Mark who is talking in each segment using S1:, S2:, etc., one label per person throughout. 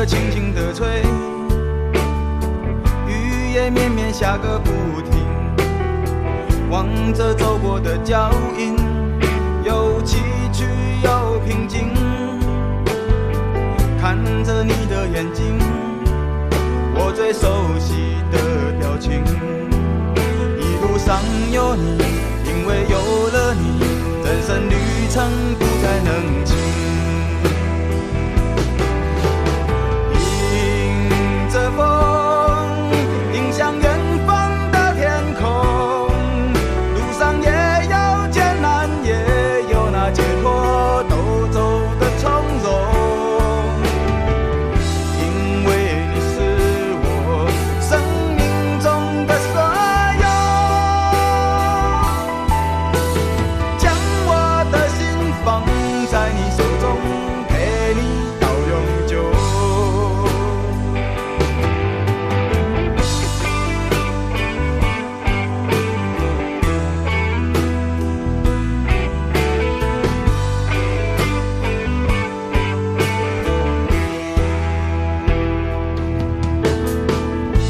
S1: 轻轻地吹，雨也绵绵下个不停。望着走过的脚印，有崎岖有平静，看着你的眼睛，我最熟悉的表情。一路上有你，因为有了你，人生旅程不再能轻。迎着风，迎向远方的天空，路上也有艰难，也有那解脱，都走得从容。因为你是我生命中的所有，将我的心放在你手中，陪你到永久。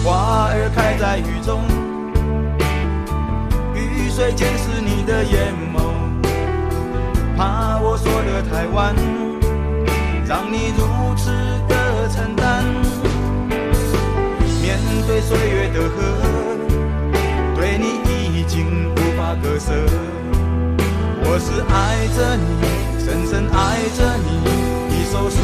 S1: 花儿开在雨中，雨水溅湿你的眼眸，怕我说得太晚，让你如此的承担。面对岁月的河，对你已经无法割舍。我是爱着你，深深爱着你，一首属